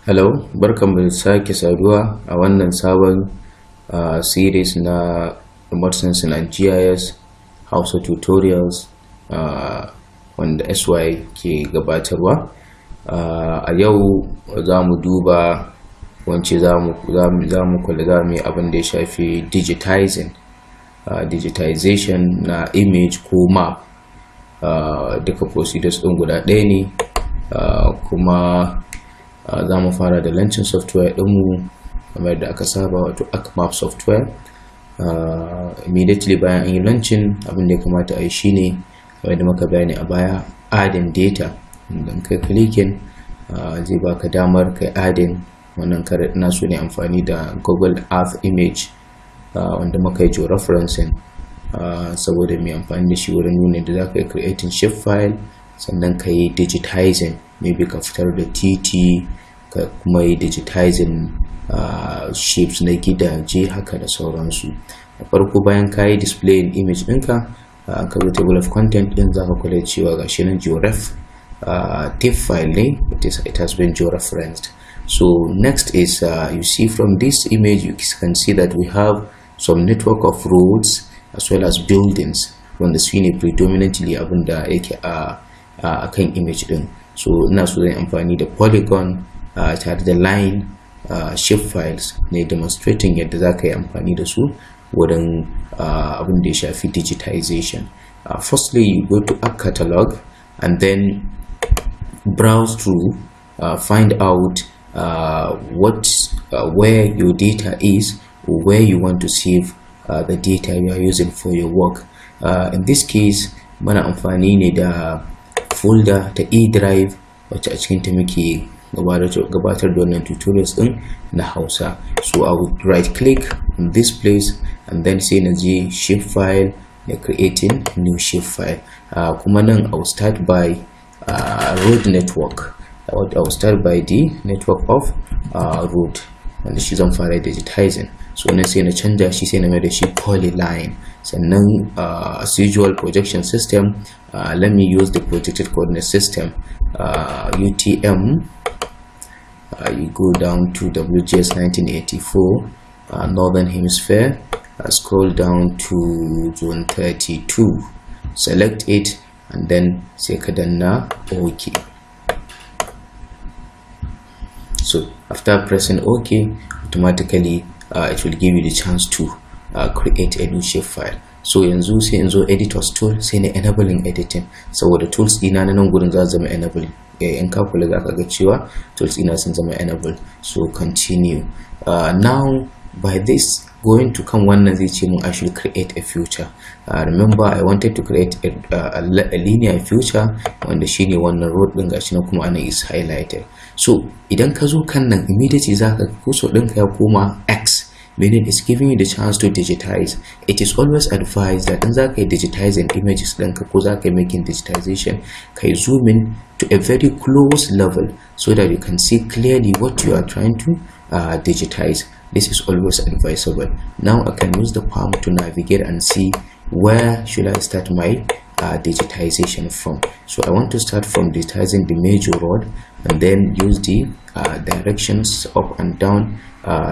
Hello, barkanmu da sake saduwa a wannan sabon series na RS&GIS Hausa tutorials wanda SY ke gabatarwa. A yau za mu duba wance za mu kula da abin da ya shafi digitization na image ko map. Duka procedures ɗin guda ɗaya ne, kuma za mu fara da launching software ɗinmu kamar da aka saba, wato map software. Immediately bayan an yi launching, abin da ya kamata a yi shine kamar da muka bayani a baya, adding data. Idan kai clicking zai baka damar kai adding. Wannan kare ina so ne amfani da Google Earth image wanda muka yi georeferencing saboda mai amfani da shi wurin nuna da za ka yi creating shapefile, sannan ka yi digitizing, maybe ka fitar da titi, ka kuma yi digitizing shapes na gidaje haka da sauransu. Da farko bayan ka yi displaying image ɗinka, ka zo table of content ɗin za ka kula cewa ga shi nan georef TIFF file ne, it has been georeferenced. So next is you see from this image you can see that we have some network of roads as well as buildings, wanda su ne predominantly abin da yake a kan image din. So ina so zan amfani da polygon tare da line shape files ne, demonstrating yadda za ka yi amfani da su wurin abin da ya shafi digitization. Firstly, you go to App Catalog and then browse through, find out where your data is, or where you want to save the data you are using for your work. In this case, muna amfani ne da folder ta E-drive wacce a cikin ta muke gabatar da wannan tutorials din na Hausa. So I would right click on this place and then say na je shapefile, na creating new shapefile. Kuma nan I will start by road network. I will start by the network of road, wanda shi zan fara digitizing. So na sai na canja shi, sai na mai da shi polyline. Sannan as usual, projection system, let me use the projected coordinate system, UTM. You go down to WGS 1984, Northern Hemisphere, scroll down to zone 32, select it, and then sai ka danna OK. So after pressing OK, automatically it will give you the chance to create a new shapefile. So yanzu sai in zo editors tool, sai na enabling editing, saboda tools dina na nan gurin za su zama enable. In ka kula za ka ga cewa tools dina sun zama enable. So continue. Now by this, going to kan wannan zai ce mun I should create a future. Remember I wanted to create a linear future, wanda shine wannan road din gashi nan kuma ana is highlighted. So idan ka zo kan nan, immediately zaka kuso ɗinka ya koma X, meaning it's giving you the chance to digitize. It is always advised that in zaka digitizing images ɗinka ko zaka making digitization, kai zoom in to a very close level so that you can see clearly what you are trying to digitize. This is always advisable. Now I can use the palm to navigate and see where should I start my digitization from. So I want to start from digitizing the major road and then use the directions up and down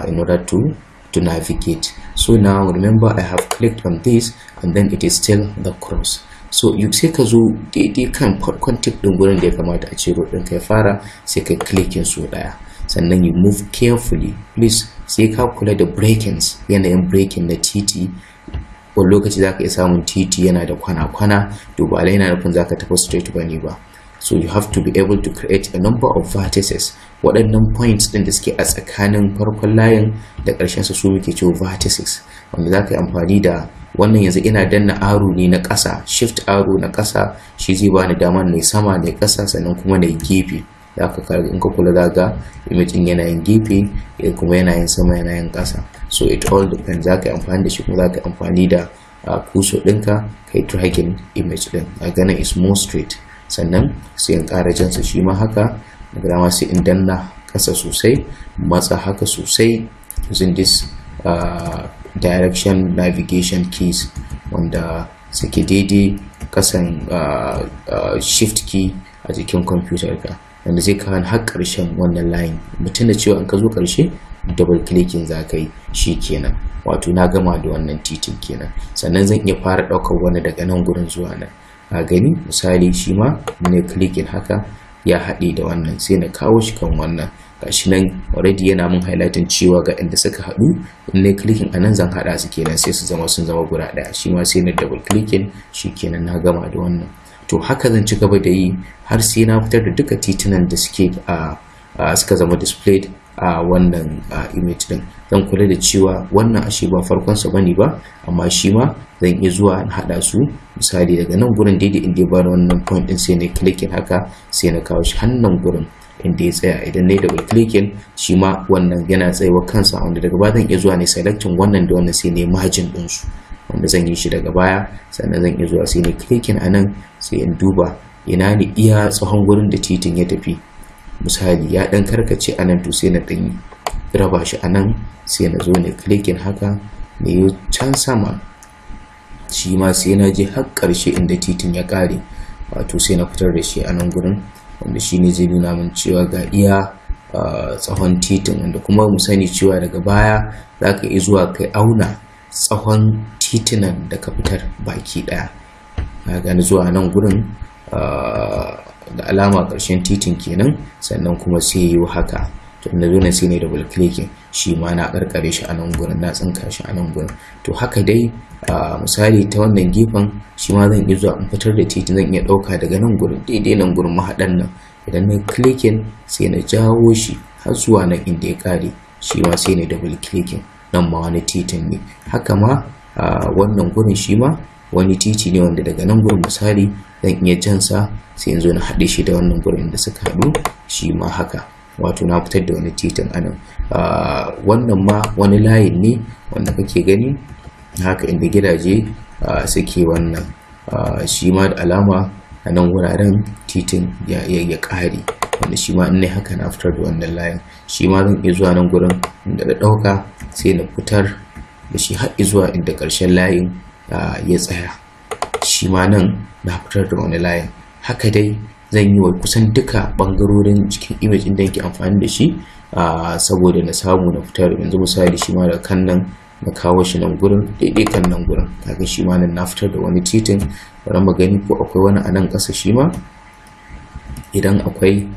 in order to navigate. So now remember I have clicked on this and then it is still the cross. So you sai ka zo daidai kan farkon tick din gurin da ya kamata a ce road din kai fara, sai kai clicking so daya, sannan you move carefully. Please sai ka kula da breakings, yanayin breaking na titi. Wani lokaci za ka iya samun titi yana da kwana-kwana, to ba lai yana nufin za ka tafi straight bane ba. So you have to be able to create a number of vertices. Waɗannan points ɗin da suke a tsakanin farkon layin da ƙarshen su muke cewa vertices, wanda za ka yi amfani da wannan. Yanzu ina danna arrow ne na ƙasa, shift arrow na ƙasa, shi zai bani dama ne sama ne ƙasa, sannan kuma na gefe. Da aka in ka kula za ga image ɗin yana yin gefe, kuma yana yin sama, yana yin ƙasa. So it all depends. Za ka yi amfani da shi, kuma za ka yi amfani da kuso ɗinka kai dragging image ɗin. A ganin is more straight. Sannan sai in ƙara jansa shi ma haka, daga dama sai in danna ƙasa sosai, matsa haka sosai using this direction navigation keys, wanda suke daidai kasan shift key a jikin computer ka. wanda zai kawo har ƙarshen wannan line. Mutum da cewa in ka zo ƙarshe double clicking za ka yi shi kenan, wato na gama da wannan titin kenan. Sannan zan iya fara ɗaukar wani daga nan gurin zuwa nan. A gani misali shi ma ne clicking haka ya haɗe da wannan, sai na kawo shi kan wannan. Gashi nan already yana mun highlighting cewa ga inda suka haɗu, in na clicking a nan zan haɗa su kenan sai su zama sun zama guda ɗaya. Shi ma sai na double clicking shi kenan, na gama da wannan. To haka zan ci gaba da yi har sai na fitar da duka titunan da suke suka zama displayed a wannan image din. Zan kula da cewa wannan ashe ba farkon sa bane ba, amma shi ma zan iya zuwa na hada su. Misali daga nan gurin daidai inda ya bani wannan point din sai na clicking haka, sai na kawo shi hannan gurin inda ya tsaya. Idan na yi double clicking shi ma wannan yana tsayawa kansa, wanda daga baya zan iya zuwa ne selecting wannan da wannan sai ne margin din su, wanda zan yi shi daga baya. Sannan zan iya zuwa sai ne clicking a nan, sai in duba ina ne iya tsawon gurin da titin ya tafi. Misali ya dan karkace a nan, to sai na dan raba shi a nan, sai na zo ne clicking haka ne yi can sama. Shi ma sai na je har ƙarshe inda titin ya ƙare, wato sai na fitar da shi a nan gurin, wanda shi ne zai nuna min cewa ga iya tsawon titin. Wanda kuma mu sani cewa daga baya za ka iya zuwa kai auna tsawon titunan da ka fitar baki ɗaya. Na gani zuwa nan gurin da alama ƙarshen titin kenan, sannan kuma sai yi haka. To na zo nan sai ne double clicking shi ma na karkare shi a nan gurin, na tsinka shi a nan gurin. To haka dai misali ta wannan gefen shi ma zan iya zuwa in fitar da titin, zan iya ɗauka daga nan gurin daidai nan gurin mahaɗan nan. Idan na clicking sai na jawo shi har zuwa nan inda ya ƙare, shi ma sai ne double clicking, nan ma wani titin ne. Haka ma wannan gurin shi ma wani titi ne wanda daga nan gurin misali zan iya jansa sai in zo na haɗe shi da wannan gurin da suka haɗu. Shi ma haka, wato na fitar da wani titin anan. Wannan ma wani layin ne wanda kake gani haka inda gidaje suke wannan. Shi ma da alama a nan wuraren titin ya ƙare, wanda shi ma in ne haka na fitar da wannan layin. Shi ma zan iya zuwa nan gurin inda da ɗauka sai na fitar da shi har zuwa inda ƙarshen layin ya tsaya. Shi ma nan na fitar da wani layin. Haka dai zan yi wa kusan duka ɓangarorin cikin image ɗin da yake amfani da shi saboda na samu na fitar. Yanzu misali shi ma da kan nan na kawo shi nan gurin daidai kan nan gurin, kaga shi ma nan na fitar da wani titin. Bari mu gani ko akwai wani a nan ƙasa shi ma. Idan akwai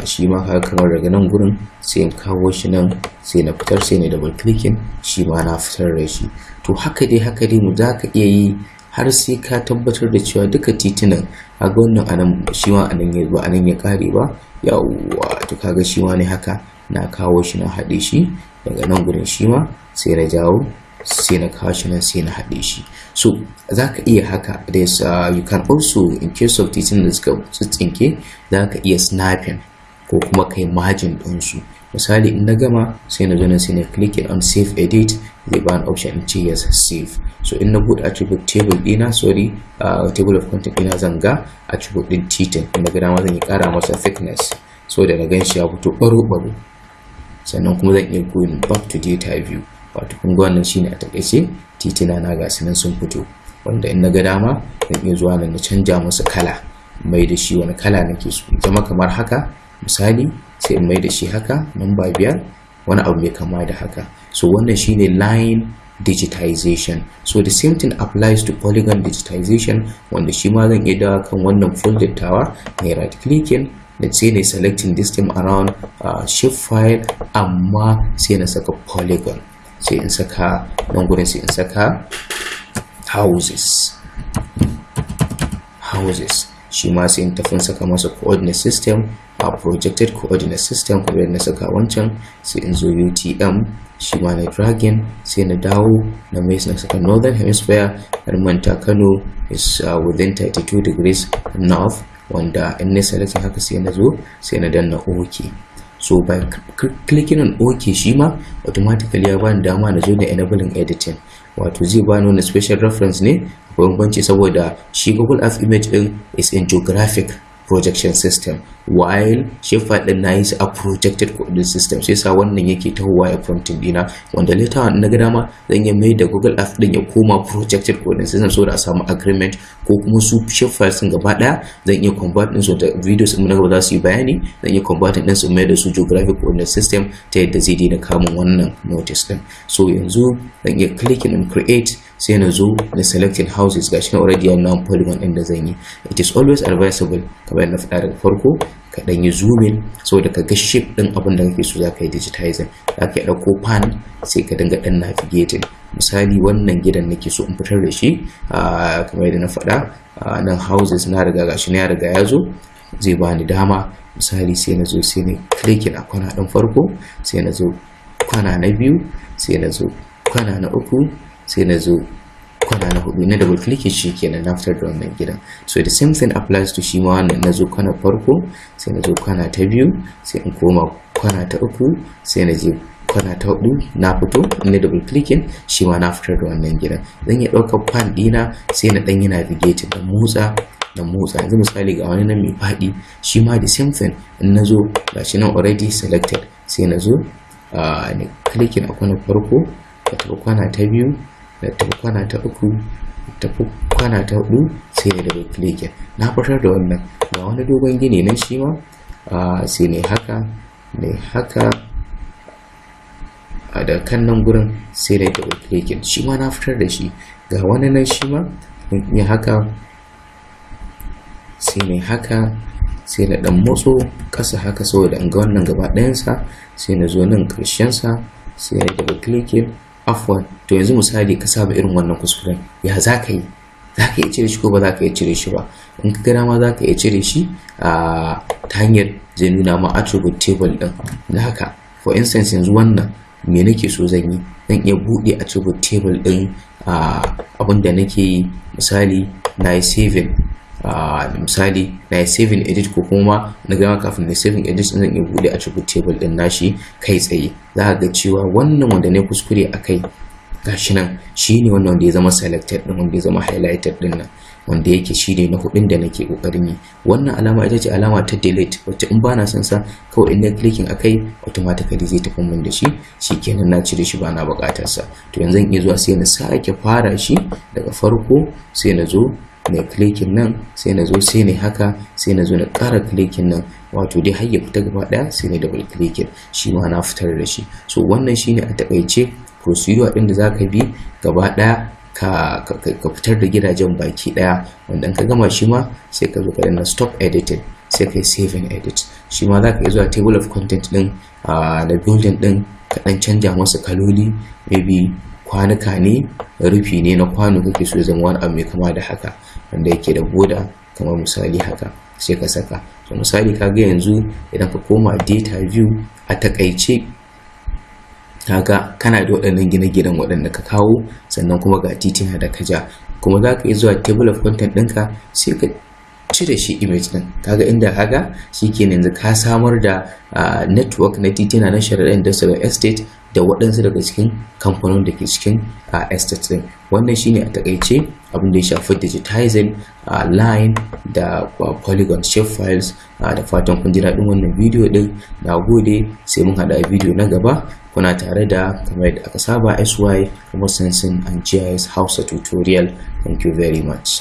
shi ma haka kamar daga nan gurin sai in kawo shi nan sai na fitar, sai na double clicking shi ma na fitar da shi. To haka dai mu za ka iya yi har sai ka tabbatar da cewa duka titunan a wannan anan shi ma anan ya ƙare ba. Yawwa, to kaga shi ma ne haka na kawo shi na haɗe shi daga nan gurin. Shi ma sai na jawo sai na kawo shi nan sai na haɗe shi. So za ka iya haka. You can also, in case of titin da suka tsitsinke, za ka iya snapping ko kuma kai margin ɗinsu. Misali in na gama sai na zo nan sai na click on save edit, zai ba ni option in ce yes save. So in na buɗe attribute table ɗina, table of content ɗina, zan ga attribute ɗin titin. In na ga dama zan yi ƙara masa thickness so da na gan shi ya fito ɓaro-ɓaro. Sannan kuma zan iya going back to data view, wato kun ga wannan shine a takaice titina na ga nan sun fito, wanda in na ga dama zan iya zuwa nan na canja masa kala, mai da shi wani kala nake so. Zama kamar haka misali, sai in mai da shi haka namba 5, wani abu mai kama da haka. So wannan shine line digitization. So the same thing applies to polygon digitization, wanda shi ma zan iya dawo kan wannan folder tawa, na right clicking, let's say na selecting this time around shape file, amma sai na saka polygon, sai in saka nan gurin, sai in saka houses. Shi ma sai in tafi saka masa coordinate system, projected coordinate system kuma na saka wancan. Sai in zo UTM, shi ma na dragging, sai na dawo na mai na saka northern hemisphere. Har manta Kano is within 32 degrees north, wanda in na selecting haka sai na zo sai na danna OK. So by clicking on OK, shi ma automatically ya bani dama na zo da enabling editing, wato zai bani wani special reference ne. Akwai bambanci saboda shi Google Earth image din is in geographic projection system, while shapefile din nayi su a projected coordinate system, sai sa wannan yake tahowa ya prompting dina, wanda later na ga dama zan iya mai da Google Earth din ya koma projected coordinate system so da a samu agreement, ko kuma su shapefiles din gaba daya zan iya convert din su da videos din na gaba za su yi bayani, zan iya convert din su mai da su geographic coordinate system ta yadda zai daina kamun wannan notice din. So yanzu zan iya clicking on create, sai na zo na selecting houses, gashi na already yana polygon din da zan yi. It is always advisable kamar na faɗa daga farko ka dan yi zoom in saboda ka ga shape din abin da kake so zaka yi digitizing. Zaka yi dauko pan sai ka dinga dan navigating. Misali wannan gidan nake so in fitar da shi, kamar yadda na faɗa nan houses na riga gashi na ya riga ya zo, zai bani dama misali sai na zo sai na clicking a kwana din farko, sai na zo kwana na biyu, sai na zo kwana na uku, sai na zo kwana na hudu, na double click shi kenan na fitar da wannan gidan. So the same thing applies to shi ma wannan, na zo kwana farko, sai na zo kwana ta biyu, sai in koma kwana ta uku, sai na je kwana ta hudu, na fito na double clicking shi ma na fitar da wannan gidan. Zan iya daukar pan dina sai na dan yi navigating da motsa yanzu misali ga wani nan mai fadi, shi ma the same thing, in na zo gashi nan already selected, sai na zo ne clicking a kwana farko, ka tafi kwana ta biyu, da tafi kwana ta uku, tafi kwana ta hudu, sai na double clicking na fitar da wannan. Ga wani dogon gini nan shi ma sai ne haka da kan nan gurin, sai na double clicking shi ma na fitar da shi. Ga wani nan shi ma ne haka, sai ne haka, sai na dan motso kasa haka saboda in ga wannan gaba ɗayan sa, sai na zo nan karshen sa, sai na double clicking. Afwan, to yanzu misali ka saba irin wannan kuskuren, ya zaka yi? Zaka iya cire shi ko ba zaka iya cire shi ba? In ka ga ma zaka iya cire shi ta hanyar zai nuna ma attribute table din. Da haka for instance yanzu wannan me nake so zan yi, zan iya bude attribute table din abinda nake yi. Misali na yi saving, misali na yi saving edit, ko kuma na gama kafin na saving edit zan iya bude attribute table din nashi kai tsaye. Za ka ga cewa wannan wanda ne kuskure akai gashi nan shine wannan wanda ya zama selected din, wanda ya zama highlighted din nan, wanda yake shine na hudun da nake kokarin yi. Wannan alama ita ce alama ta delete, wacce in bana son sa kawai in na clicking akai automatically zai tafi min da shi, shikenan na cire shi bana bukatar sa. To yanzu zan iya zuwa sai na sake fara shi daga farko, sai na zo na clicking nan, sai na zo sai ne haka, sai na zo na ƙara clicking nan, wato dai har ya fita gaba daya, sai na double clicking shi ma na fitar da shi. So wannan shine a takaice procedure din da zaka bi gaba daya ka fitar da gidajen baki daya, wanda ka gama shi ma sai ka zo ka danna stop editing, sai kai save and edit. Shi ma zaka iya zuwa table of content din da building din ka dan canja masa kaloli, maybe kwanuka ne, rufi ne na kwano kake so zama wani abu mai kama da haka, wanda yake da boda kamar misali haka, sai ka saka. So misali kaga yanzu idan ka koma data view, a takaice kaga kana da waɗannan gine-ginen waɗanda ka kawo, sannan kuma ga titina da ka ja, kuma za ka iya zuwa table of content ɗinka sai ka cire shi image ɗin. Kaga inda haka shikenan yanzu ka samar da network na titina na sharaɗa industrial estate da waɗansu daga cikin kamfanin da ke cikin estate ɗin. Wannan shine a takaice abin da ya shafi digitizing line da polygon shape files. Da fatan kun ji daɗin wannan bidiyo ɗin. Na gode, sai mun haɗa bidiyo na gaba. Kuna tare da kamar yadda aka saba SY kuma RS&GIS Hausa tutorial. Thank you very much.